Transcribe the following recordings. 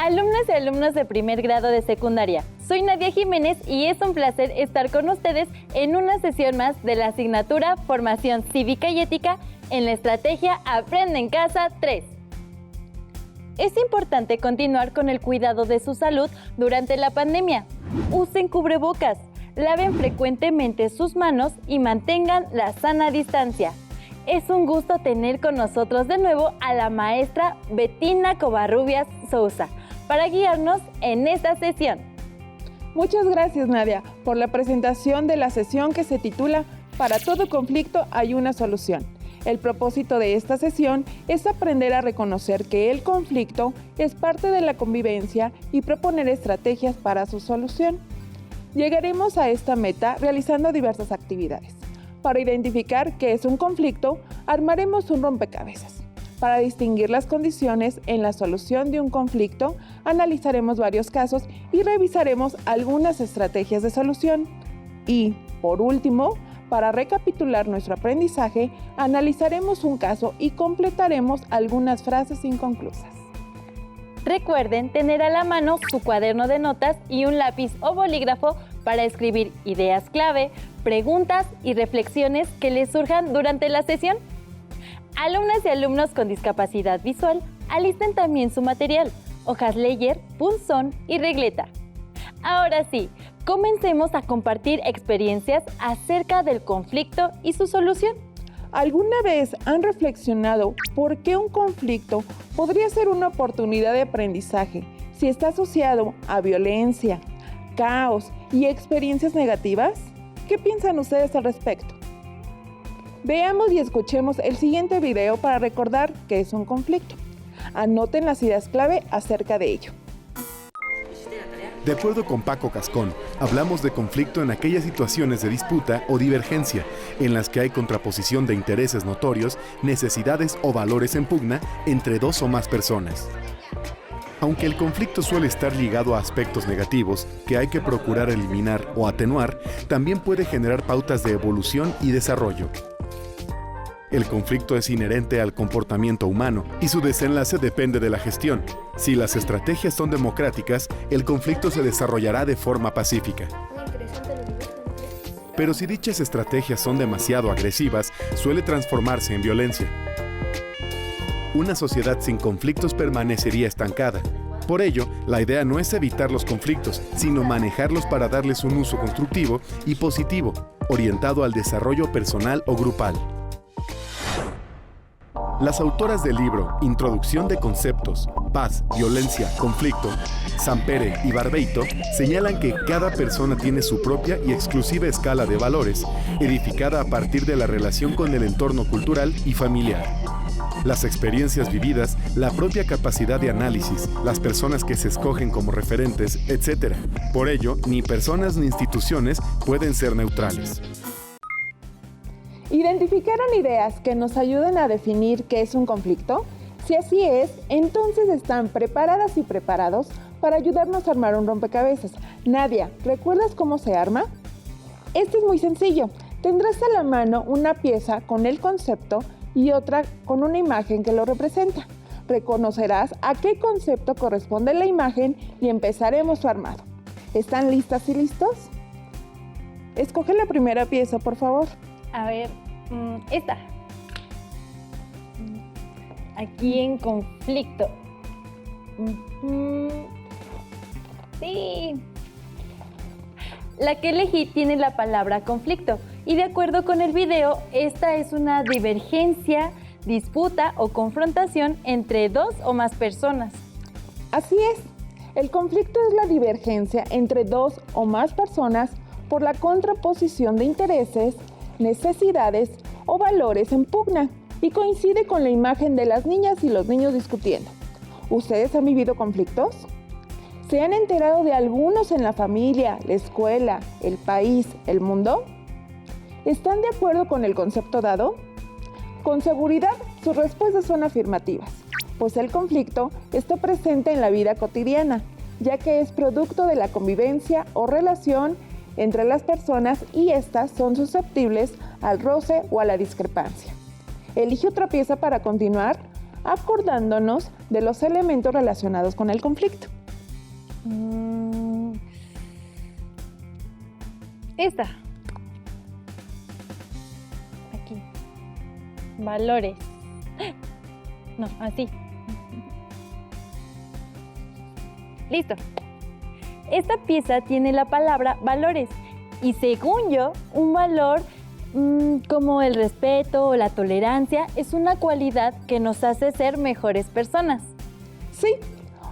Alumnas y alumnos de primer grado de secundaria, soy Nadia Jiménez y es un placer estar con ustedes en una sesión más de la asignatura Formación Cívica y Ética en la estrategia Aprende en Casa 3. Es importante continuar con el cuidado de su salud durante la pandemia. Usen cubrebocas, laven frecuentemente sus manos y mantengan la sana distancia. Es un gusto tener con nosotros de nuevo a la maestra Betina Covarrubias Sousa para guiarnos en esta sesión. Muchas gracias, Nadia, por la presentación de la sesión que se titula Para todo conflicto hay una solución. El propósito de esta sesión es aprender a reconocer que el conflicto es parte de la convivencia y proponer estrategias para su solución. Llegaremos a esta meta realizando diversas actividades. Para identificar qué es un conflicto, armaremos un rompecabezas. Para distinguir las condiciones en la solución de un conflicto, analizaremos varios casos y revisaremos algunas estrategias de solución. Y, por último, para recapitular nuestro aprendizaje, analizaremos un caso y completaremos algunas frases inconclusas. Recuerden tener a la mano su cuaderno de notas y un lápiz o bolígrafo para escribir ideas clave, preguntas y reflexiones que les surjan durante la sesión. Alumnas y alumnos con discapacidad visual, alisten también su material, hojas Leyer, punzón y regleta. Ahora sí, comencemos a compartir experiencias acerca del conflicto y su solución. ¿Alguna vez han reflexionado por qué un conflicto podría ser una oportunidad de aprendizaje si está asociado a violencia, caos y experiencias negativas? ¿Qué piensan ustedes al respecto? Veamos y escuchemos el siguiente video para recordar qué es un conflicto. Anoten las ideas clave acerca de ello. De acuerdo con Paco Cascón, hablamos de conflicto en aquellas situaciones de disputa o divergencia, en las que hay contraposición de intereses notorios, necesidades o valores en pugna entre dos o más personas. Aunque el conflicto suele estar ligado a aspectos negativos que hay que procurar eliminar o atenuar, también puede generar pautas de evolución y desarrollo. El conflicto es inherente al comportamiento humano y su desenlace depende de la gestión. Si las estrategias son democráticas, el conflicto se desarrollará de forma pacífica. Pero si dichas estrategias son demasiado agresivas, suele transformarse en violencia. Una sociedad sin conflictos permanecería estancada. Por ello, la idea no es evitar los conflictos, sino manejarlos para darles un uso constructivo y positivo, orientado al desarrollo personal o grupal. Las autoras del libro Introducción de Conceptos, Paz, Violencia, Conflicto, Sampere y Barbeito señalan que cada persona tiene su propia y exclusiva escala de valores, edificada a partir de la relación con el entorno cultural y familiar. Las experiencias vividas, la propia capacidad de análisis, las personas que se escogen como referentes, etc. Por ello, ni personas ni instituciones pueden ser neutrales. ¿Identificaron ideas que nos ayuden a definir qué es un conflicto? Si así es, entonces están preparadas y preparados para ayudarnos a armar un rompecabezas. Nadia, ¿recuerdas cómo se arma? Esto es muy sencillo. Tendrás a la mano una pieza con el concepto y otra con una imagen que lo representa. Reconocerás a qué concepto corresponde la imagen y empezaremos su armado. ¿Están listas y listos? Escoge la primera pieza, por favor. A ver, esta. Aquí en conflicto. Sí. La que elegí tiene la palabra conflicto y de acuerdo con el video, esta es una divergencia, disputa o confrontación entre dos o más personas. Así es. El conflicto es la divergencia entre dos o más personas por la contraposición de intereses, necesidades o valores en pugna y coincide con la imagen de las niñas y los niños discutiendo. ¿Ustedes han vivido conflictos? ¿Se han enterado de algunos en la familia, la escuela, el país, el mundo? ¿Están de acuerdo con el concepto dado? Con seguridad, sus respuestas son afirmativas, pues el conflicto está presente en la vida cotidiana, ya que es producto de la convivencia o relación entre las personas y estas son susceptibles al roce o a la discrepancia. Elige otra pieza para continuar. acordándonos de los elementos relacionados con el conflicto. Esta. Aquí. Valores. No, así. Listo. Esta pieza tiene la palabra valores y según yo, un valor como el respeto o la tolerancia es una cualidad que nos hace ser mejores personas. Sí,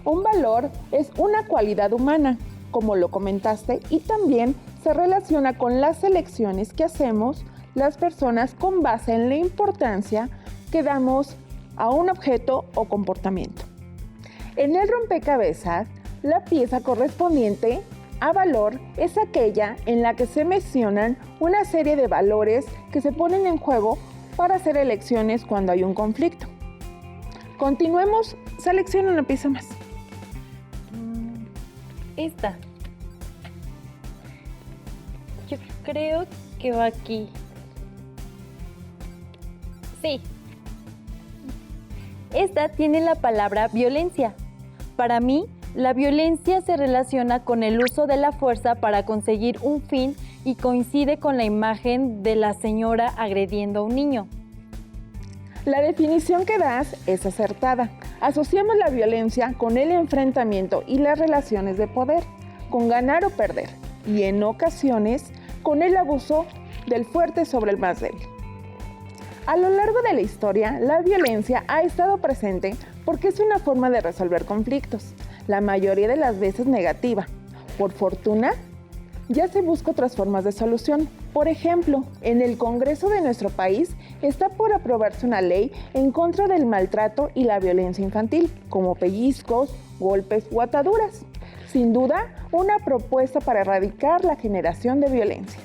un valor es una cualidad humana, como lo comentaste, y también se relaciona con las elecciones que hacemos las personas con base en la importancia que damos a un objeto o comportamiento. En el rompecabezas, la pieza correspondiente a valor es aquella en la que se mencionan una serie de valores que se ponen en juego para hacer elecciones cuando hay un conflicto. Continuemos, selecciona una pieza más. Esta. Yo creo que va aquí. Sí. Esta tiene la palabra violencia. Para mí, la violencia se relaciona con el uso de la fuerza para conseguir un fin y coincide con la imagen de la señora agrediendo a un niño. La definición que das es acertada. Asociamos la violencia con el enfrentamiento y las relaciones de poder, con ganar o perder, y en ocasiones con el abuso del fuerte sobre el más débil. A lo largo de la historia, la violencia ha estado presente porque es una forma de resolver conflictos, la mayoría de las veces negativa. Por fortuna, ya se busca otras formas de solución. Por ejemplo, en el Congreso de nuestro país está por aprobarse una ley en contra del maltrato y la violencia infantil, como pellizcos, golpes o ataduras. Sin duda, una propuesta para erradicar la generación de violencia.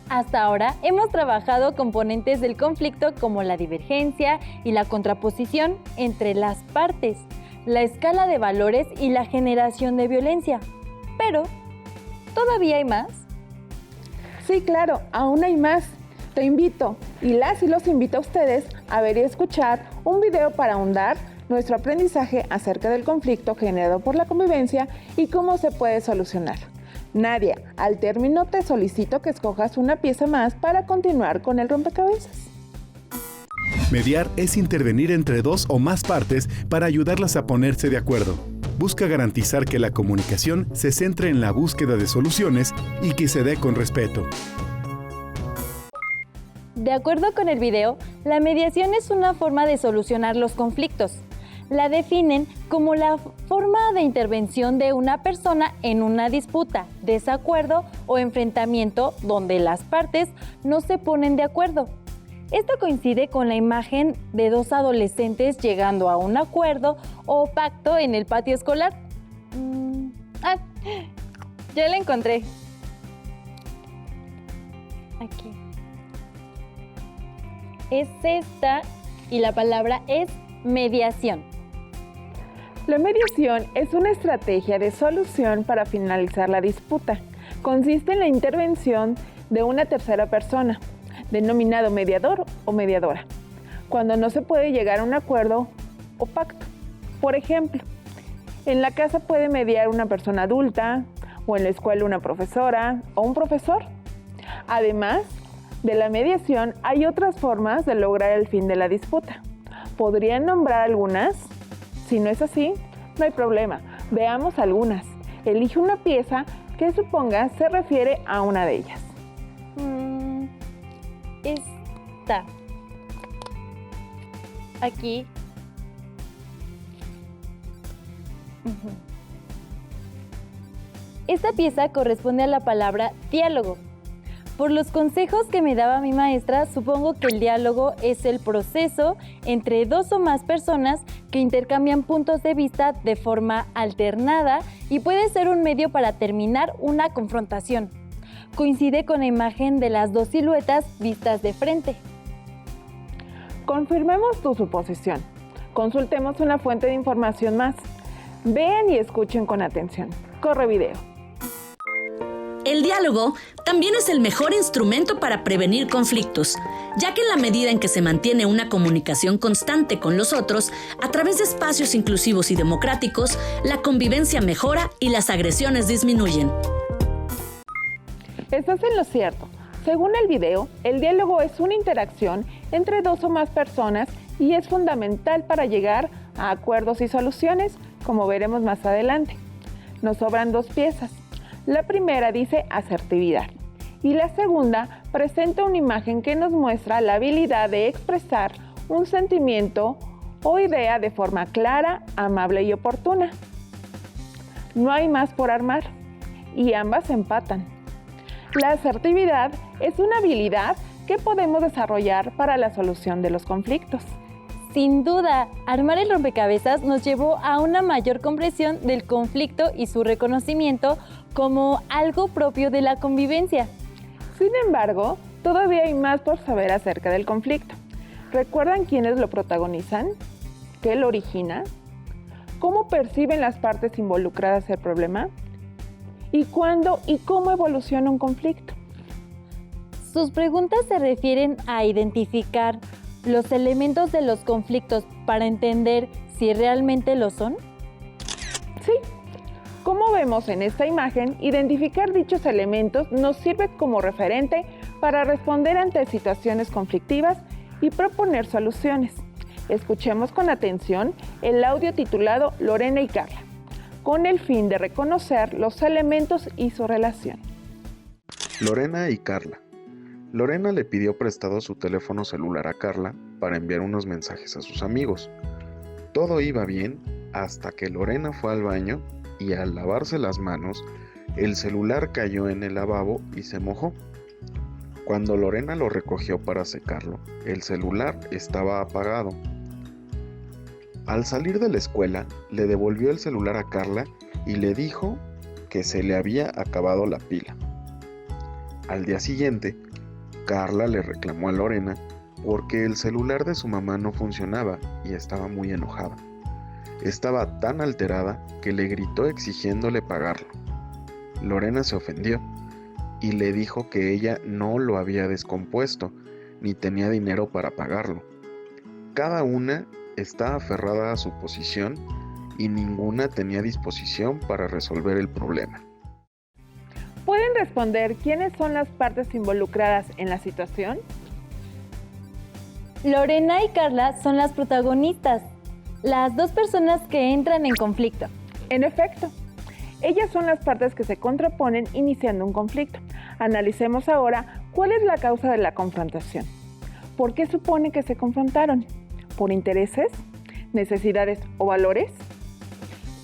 Hasta ahora hemos trabajado componentes del conflicto como la divergencia y la contraposición entre las partes, la escala de valores y la generación de violencia. Pero, ¿todavía hay más? Sí, claro, aún hay más. Te invito, y los invito a ustedes a ver y escuchar un video para ahondar nuestro aprendizaje acerca del conflicto generado por la convivencia y cómo se puede solucionar. Nadia, al término te solicito que escojas una pieza más para continuar con el rompecabezas. Mediar es intervenir entre dos o más partes para ayudarlas a ponerse de acuerdo. Busca garantizar que la comunicación se centre en la búsqueda de soluciones y que se dé con respeto. De acuerdo con el video, la mediación es una forma de solucionar los conflictos. La definen como la forma de intervención de una persona en una disputa, desacuerdo o enfrentamiento donde las partes no se ponen de acuerdo. Esto coincide con la imagen de dos adolescentes llegando a un acuerdo o pacto en el patio escolar. Ya la encontré. Aquí. Es esta y la palabra es mediación. La mediación es una estrategia de solución para finalizar la disputa. Consiste en la intervención de una tercera persona, denominado mediador o mediadora, cuando no se puede llegar a un acuerdo o pacto. Por ejemplo, en la casa puede mediar una persona adulta, o en la escuela una profesora o un profesor. Además de la mediación, hay otras formas de lograr el fin de la disputa. ¿Podrían nombrar algunas? Si no es así, no hay problema. Veamos algunas. Elige una pieza que suponga se refiere a una de ellas. Esta. Aquí. Esta pieza corresponde a la palabra diálogo. Por los consejos que me daba mi maestra, supongo que el diálogo es el proceso entre dos o más personas que intercambian puntos de vista de forma alternada y puede ser un medio para terminar una confrontación. Coincide con la imagen de las dos siluetas vistas de frente. Confirmemos tu suposición. Consultemos una fuente de información más. Vean y escuchen con atención. Corre video. El diálogo también es el mejor instrumento para prevenir conflictos, ya que en la medida en que se mantiene una comunicación constante con los otros, a través de espacios inclusivos y democráticos, la convivencia mejora y las agresiones disminuyen. Estás en lo cierto. Según el video, el diálogo es una interacción entre dos o más personas y es fundamental para llegar a acuerdos y soluciones, como veremos más adelante. Nos sobran dos piezas. La primera dice asertividad y la segunda presenta una imagen que nos muestra la habilidad de expresar un sentimiento o idea de forma clara, amable y oportuna. No hay más por armar y ambas empatan. La asertividad es una habilidad que podemos desarrollar para la solución de los conflictos. Sin duda, armar el rompecabezas nos llevó a una mayor comprensión del conflicto y su reconocimiento como algo propio de la convivencia. Sin embargo, todavía hay más por saber acerca del conflicto. ¿Recuerdan quiénes lo protagonizan? ¿Qué lo origina? ¿Cómo perciben las partes involucradas el problema? ¿Y cuándo y cómo evoluciona un conflicto? Sus preguntas se refieren a identificar los elementos de los conflictos para entender si realmente lo son. Sí. Como vemos en esta imagen, identificar dichos elementos nos sirve como referente para responder ante situaciones conflictivas y proponer soluciones. Escuchemos con atención el audio titulado Lorena y Carla, con el fin de reconocer los elementos y su relación. Lorena y Carla. Lorena le pidió prestado su teléfono celular a Carla para enviar unos mensajes a sus amigos. Todo iba bien hasta que Lorena fue al baño y al lavarse las manos, el celular cayó en el lavabo y se mojó. Cuando Lorena lo recogió para secarlo, el celular estaba apagado. Al salir de la escuela, le devolvió el celular a Carla y le dijo que se le había acabado la pila. Al día siguiente, Carla le reclamó a Lorena porque el celular de su mamá no funcionaba y estaba muy enojada. Estaba tan alterada que le gritó exigiéndole pagarlo. Lorena se ofendió y le dijo que ella no lo había descompuesto ni tenía dinero para pagarlo. Cada una estaba aferrada a su posición y ninguna tenía disposición para resolver el problema. ¿Pueden responder quiénes son las partes involucradas en la situación? Lorena y Carla son las protagonistas, las dos personas que entran en conflicto. En efecto, ellas son las partes que se contraponen iniciando un conflicto. Analicemos ahora cuál es la causa de la confrontación. ¿Por qué supone que se confrontaron? ¿Por intereses, necesidades o valores?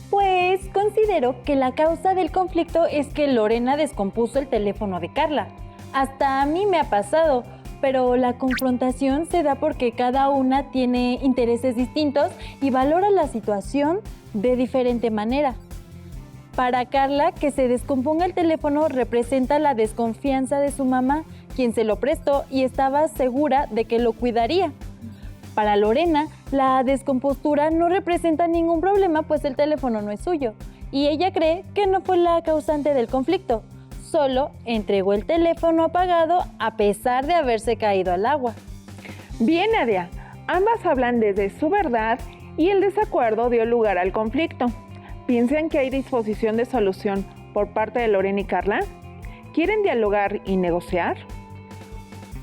Pues considero que la causa del conflicto es que Lorena descompuso el teléfono de Carla. Hasta a mí me ha pasado, pero la confrontación se da porque cada una tiene intereses distintos y valora la situación de diferente manera. Para Carla, que se descomponga el teléfono representa la desconfianza de su mamá, quien se lo prestó y estaba segura de que lo cuidaría. Para Lorena, la descompostura no representa ningún problema, pues el teléfono no es suyo, y ella cree que no fue la causante del conflicto, solo entregó el teléfono apagado a pesar de haberse caído al agua. Bien, Nadia, ambas hablan desde su verdad y el desacuerdo dio lugar al conflicto. ¿Piensan que hay disposición de solución por parte de Lorena y Carla? ¿Quieren dialogar y negociar?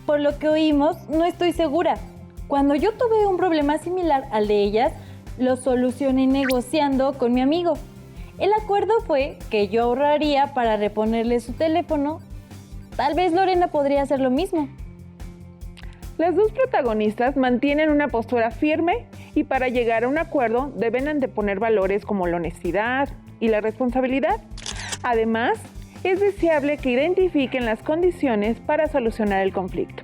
Por lo que oímos, no estoy segura. Cuando yo tuve un problema similar al de ellas, lo solucioné negociando con mi amigo. El acuerdo fue que yo ahorraría para reponerle su teléfono. Tal vez Lorena podría hacer lo mismo. Las dos protagonistas mantienen una postura firme y para llegar a un acuerdo deben anteponer valores como la honestidad y la responsabilidad. Además, es deseable que identifiquen las condiciones para solucionar el conflicto.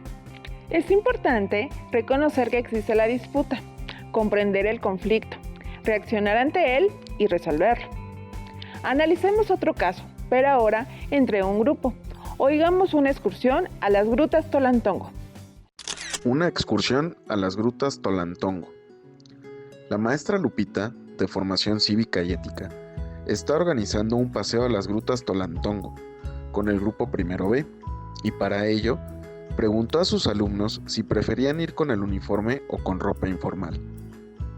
Es importante reconocer que existe la disputa, comprender el conflicto, reaccionar ante él y resolverlo. Analicemos otro caso, pero ahora entre un grupo. Oigamos una excursión a las grutas Tolantongo. Una excursión a las grutas Tolantongo. La maestra Lupita, de formación cívica y ética, está organizando un paseo a las grutas Tolantongo, con el grupo primero B, y para ello preguntó a sus alumnos si preferían ir con el uniforme o con ropa informal.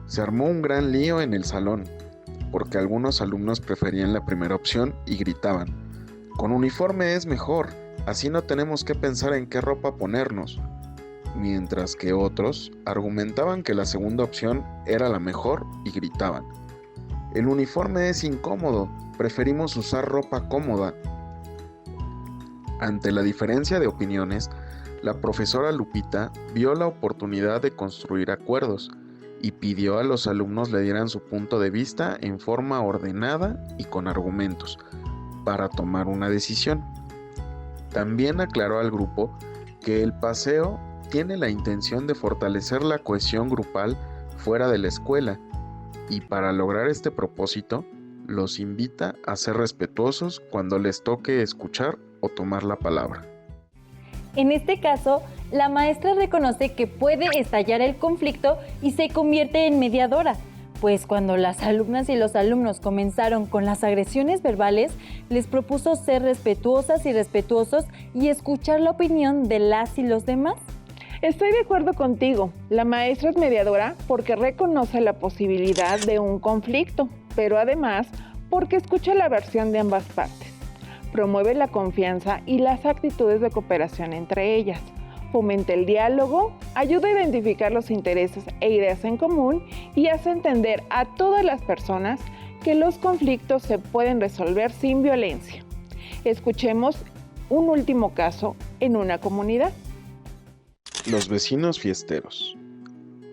Se armó un gran lío en el salón, porque algunos alumnos preferían la primera opción y gritaban: «Con uniforme es mejor, así no tenemos que pensar en qué ropa ponernos», mientras que otros argumentaban que la segunda opción era la mejor y gritaban: «El uniforme es incómodo, preferimos usar ropa cómoda». Ante la diferencia de opiniones, la profesora Lupita vio la oportunidad de construir acuerdos y pidió a los alumnos le dieran su punto de vista en forma ordenada y con argumentos para tomar una decisión. También aclaró al grupo que el paseo tiene la intención de fortalecer la cohesión grupal fuera de la escuela y para lograr este propósito los invita a ser respetuosos cuando les toque escuchar o tomar la palabra. En este caso, la maestra reconoce que puede estallar el conflicto y se convierte en mediadora, pues cuando las alumnas y los alumnos comenzaron con las agresiones verbales, les propuso ser respetuosas y respetuosos y escuchar la opinión de las y los demás. Estoy de acuerdo contigo. La maestra es mediadora porque reconoce la posibilidad de un conflicto, pero además porque escucha la versión de ambas partes. Promueve la confianza y las actitudes de cooperación entre ellas. Fomenta el diálogo, ayuda a identificar los intereses e ideas en común y hace entender a todas las personas que los conflictos se pueden resolver sin violencia. Escuchemos un último caso en una comunidad. Los vecinos fiesteros.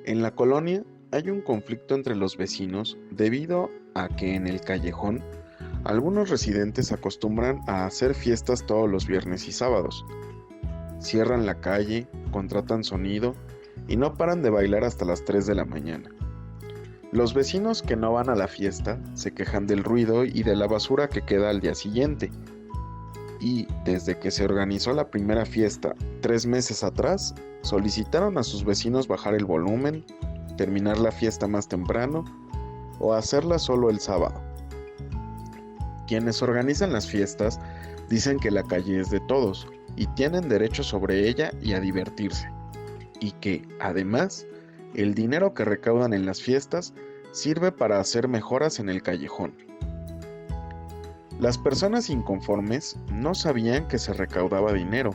En la colonia hay un conflicto entre los vecinos debido a que en el callejón algunos residentes acostumbran a hacer fiestas todos los viernes y sábados. Cierran la calle, contratan sonido y no paran de bailar hasta las 3 de la mañana. Los vecinos que no van a la fiesta se quejan del ruido y de la basura que queda al día siguiente. Y desde que se organizó la primera fiesta 3 meses atrás, solicitaron a sus vecinos bajar el volumen, terminar la fiesta más temprano o hacerla solo el sábado. Quienes organizan las fiestas dicen que la calle es de todos y tienen derecho sobre ella y a divertirse, y que, además, el dinero que recaudan en las fiestas sirve para hacer mejoras en el callejón. Las personas inconformes no sabían que se recaudaba dinero,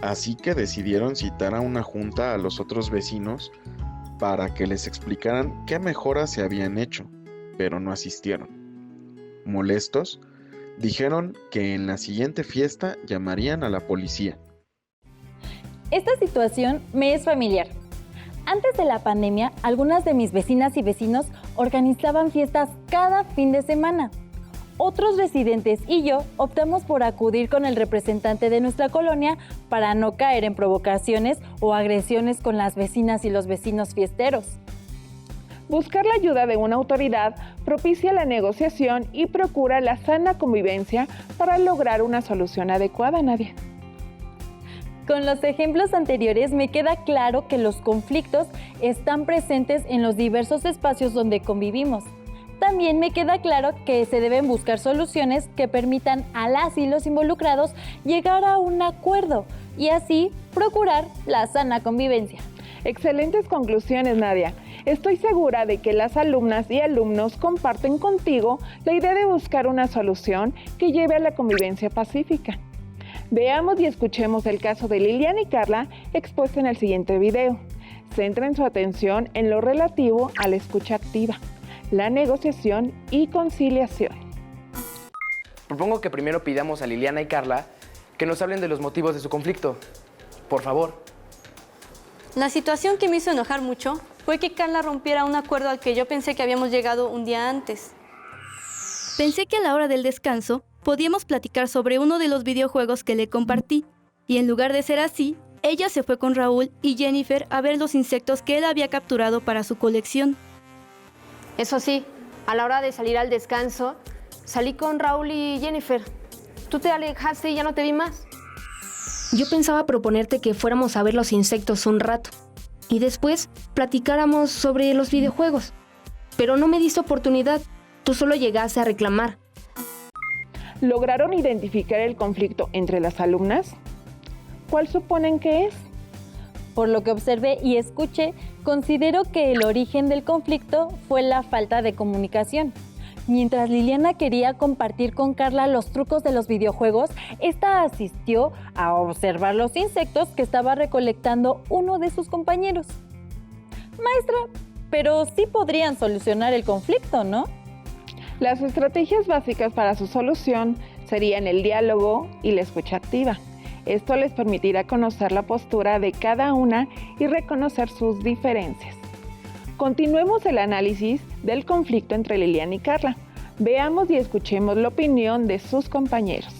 así que decidieron citar a una junta a los otros vecinos para que les explicaran qué mejoras se habían hecho, pero no asistieron. Molestos, dijeron que en la siguiente fiesta llamarían a la policía. Esta situación me es familiar. Antes de la pandemia, algunas de mis vecinas y vecinos organizaban fiestas cada fin de semana. Otros residentes y yo optamos por acudir con el representante de nuestra colonia para no caer en provocaciones o agresiones con las vecinas y los vecinos fiesteros. Buscar la ayuda de una autoridad propicia la negociación y procura la sana convivencia para lograr una solución adecuada, Nadia. Con los ejemplos anteriores me queda claro que los conflictos están presentes en los diversos espacios donde convivimos. También me queda claro que se deben buscar soluciones que permitan a las y los involucrados llegar a un acuerdo y así procurar la sana convivencia. Excelentes conclusiones, Nadia. Estoy segura de que las alumnas y alumnos comparten contigo la idea de buscar una solución que lleve a la convivencia pacífica. Veamos y escuchemos el caso de Liliana y Carla expuesto en el siguiente video. Centren su atención en lo relativo a la escucha activa, la negociación y conciliación. Propongo que primero pidamos a Liliana y Carla que nos hablen de los motivos de su conflicto. Por favor. La situación que me hizo enojar mucho fue que Carla rompiera un acuerdo al que yo pensé que habíamos llegado un día antes. Pensé que a la hora del descanso podíamos platicar sobre uno de los videojuegos que le compartí, y en lugar de ser así, ella se fue con Raúl y Jennifer a ver los insectos que él había capturado para su colección. Eso sí, a la hora de salir al descanso, salí con Raúl y Jennifer. Tú te alejaste y ya no te vi más. Yo pensaba proponerte que fuéramos a ver los insectos un rato y después platicáramos sobre los videojuegos. Pero no me diste oportunidad, tú solo llegaste a reclamar. ¿Lograron identificar el conflicto entre las alumnas? ¿Cuál suponen que es? Por lo que observé y escuché, considero que el origen del conflicto fue la falta de comunicación. Mientras Liliana quería compartir con Carla los trucos de los videojuegos, esta asistió a observar los insectos que estaba recolectando uno de sus compañeros. Maestra, pero sí podrían solucionar el conflicto, ¿no? Las estrategias básicas para su solución serían el diálogo y la escucha activa. Esto les permitirá conocer la postura de cada una y reconocer sus diferencias. Continuemos el análisis del conflicto entre Liliana y Carla. Veamos y escuchemos la opinión de sus compañeros.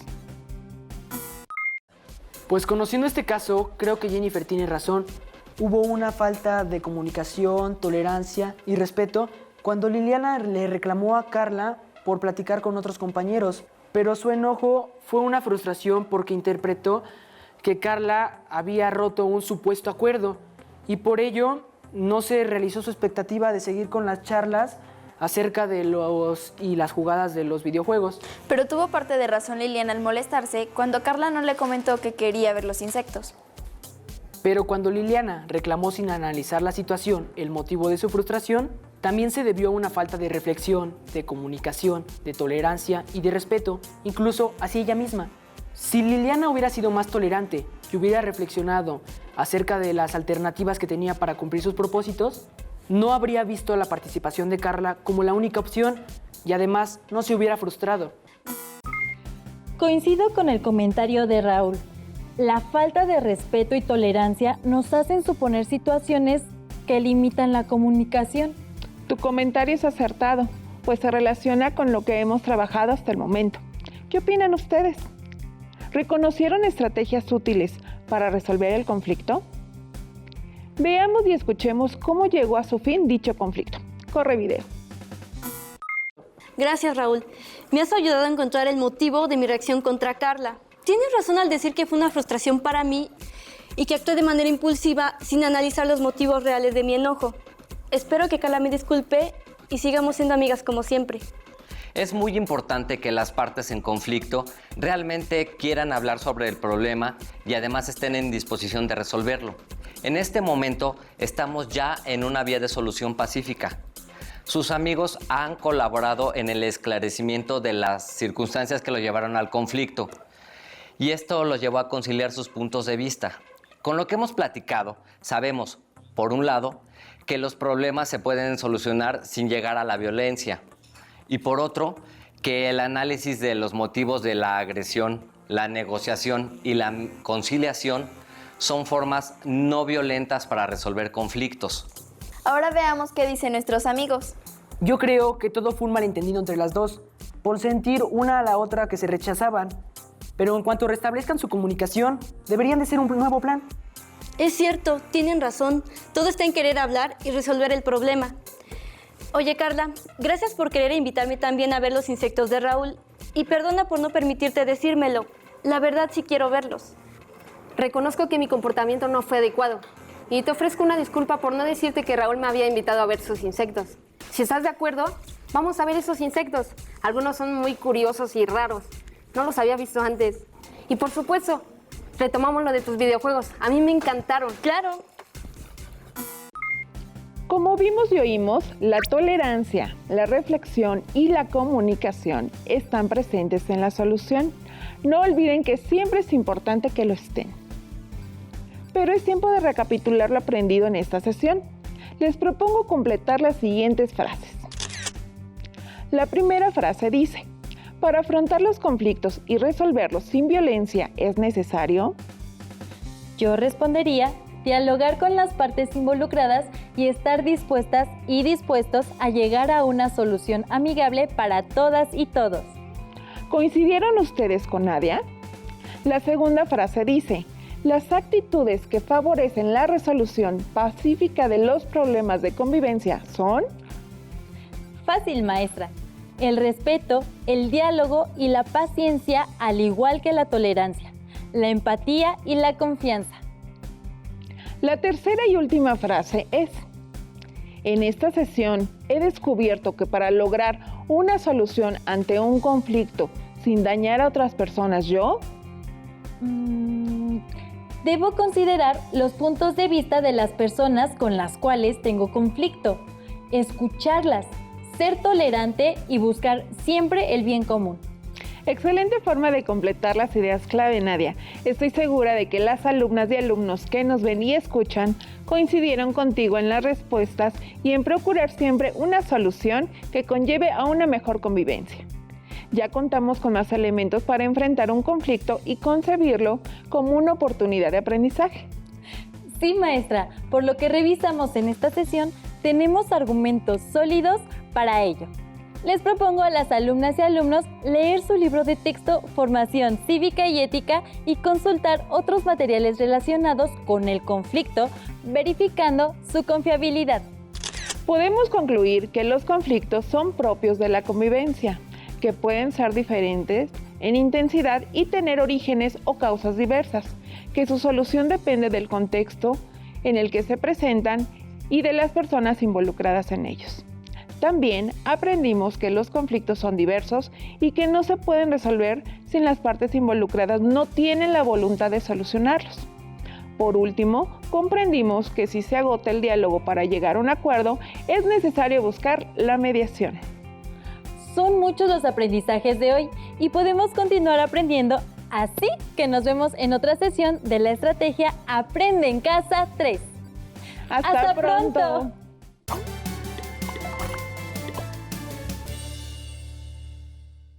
Pues conociendo este caso, creo que Jennifer tiene razón. Hubo una falta de comunicación, tolerancia y respeto cuando Liliana le reclamó a Carla por platicar con otros compañeros, pero su enojo fue una frustración porque interpretó que Carla había roto un supuesto acuerdo y por ello no se realizó su expectativa de seguir con las charlas acerca de las jugadas de los videojuegos. Pero tuvo parte de razón Liliana al molestarse cuando Carla no le comentó que quería ver los insectos. Pero cuando Liliana reclamó sin analizar la situación el motivo de su frustración, también se debió a una falta de reflexión, de comunicación, de tolerancia y de respeto, incluso hacia ella misma. Si Liliana hubiera sido más tolerante y hubiera reflexionado acerca de las alternativas que tenía para cumplir sus propósitos, no habría visto la participación de Carla como la única opción y además no se hubiera frustrado. Coincido con el comentario de Raúl. La falta de respeto y tolerancia nos hacen suponer situaciones que limitan la comunicación. Tu comentario es acertado, pues se relaciona con lo que hemos trabajado hasta el momento. ¿Qué opinan ustedes? ¿Reconocieron estrategias útiles para resolver el conflicto? Veamos y escuchemos cómo llegó a su fin dicho conflicto. Corre video. Gracias, Raúl. Me has ayudado a encontrar el motivo de mi reacción contra Carla. Tienes razón al decir que fue una frustración para mí y que actué de manera impulsiva sin analizar los motivos reales de mi enojo. Espero que Carla me disculpe y sigamos siendo amigas como siempre. Es muy importante que las partes en conflicto realmente quieran hablar sobre el problema y además estén en disposición de resolverlo. En este momento estamos ya en una vía de solución pacífica. Sus amigos han colaborado en el esclarecimiento de las circunstancias que lo llevaron al conflicto y esto los llevó a conciliar sus puntos de vista. Con lo que hemos platicado, sabemos, por un lado, que los problemas se pueden solucionar sin llegar a la violencia y por otro, que el análisis de los motivos de la agresión, la negociación y la conciliación son formas no violentas para resolver conflictos. Ahora veamos qué dicen nuestros amigos. Yo creo que todo fue un malentendido entre las dos, por sentir una a la otra que se rechazaban. Pero en cuanto restablezcan su comunicación, deberían de ser un nuevo plan. Es cierto, tienen razón. Todo está en querer hablar y resolver el problema. Oye, Carla, gracias por querer invitarme también a ver los insectos de Raúl. Y perdona por no permitirte decírmelo. La verdad sí quiero verlos. Reconozco que mi comportamiento no fue adecuado y te ofrezco una disculpa por no decirte que Raúl me había invitado a ver sus insectos. Si estás de acuerdo, vamos a ver esos insectos. Algunos son muy curiosos y raros. No los había visto antes. Y por supuesto, retomamos lo de tus videojuegos. A mí me encantaron. Claro. Como vimos y oímos, la tolerancia, la reflexión y la comunicación están presentes en la solución. No olviden que siempre es importante que lo estén. Pero es tiempo de recapitular lo aprendido en esta sesión. Les propongo completar las siguientes frases. La primera frase dice: para afrontar los conflictos y resolverlos sin violencia es necesario. Yo respondería: dialogar con las partes involucradas y estar dispuestas y dispuestos a llegar a una solución amigable para todas y todos. ¿Coincidieron ustedes con Nadia? La segunda frase dice: las actitudes que favorecen la resolución pacífica de los problemas de convivencia son... Fácil, maestra. El respeto, el diálogo y la paciencia, al igual que la tolerancia, la empatía y la confianza. La tercera y última frase es: en esta sesión he descubierto que para lograr una solución ante un conflicto sin dañar a otras personas yo? Debo considerar los puntos de vista de las personas con las cuales tengo conflicto, escucharlas, ser tolerante y buscar siempre el bien común. Excelente forma de completar las ideas clave, Nadia. Estoy segura de que las alumnas y alumnos que nos ven y escuchan coincidieron contigo en las respuestas y en procurar siempre una solución que conlleve a una mejor convivencia. Ya contamos con más elementos para enfrentar un conflicto y concebirlo como una oportunidad de aprendizaje. Sí, maestra, por lo que revisamos en esta sesión, tenemos argumentos sólidos para ello. Les propongo a las alumnas y alumnos leer su libro de texto Formación Cívica y Ética y consultar otros materiales relacionados con el conflicto, verificando su confiabilidad. Podemos concluir que los conflictos son propios de la convivencia, que pueden ser diferentes en intensidad y tener orígenes o causas diversas, que su solución depende del contexto en el que se presentan y de las personas involucradas en ellos. También aprendimos que los conflictos son diversos y que no se pueden resolver si las partes involucradas no tienen la voluntad de solucionarlos. Por último, comprendimos que si se agota el diálogo para llegar a un acuerdo, es necesario buscar la mediación. Son muchos los aprendizajes de hoy y podemos continuar aprendiendo, así que nos vemos en otra sesión de la estrategia Aprende en Casa 3. ¡Hasta pronto!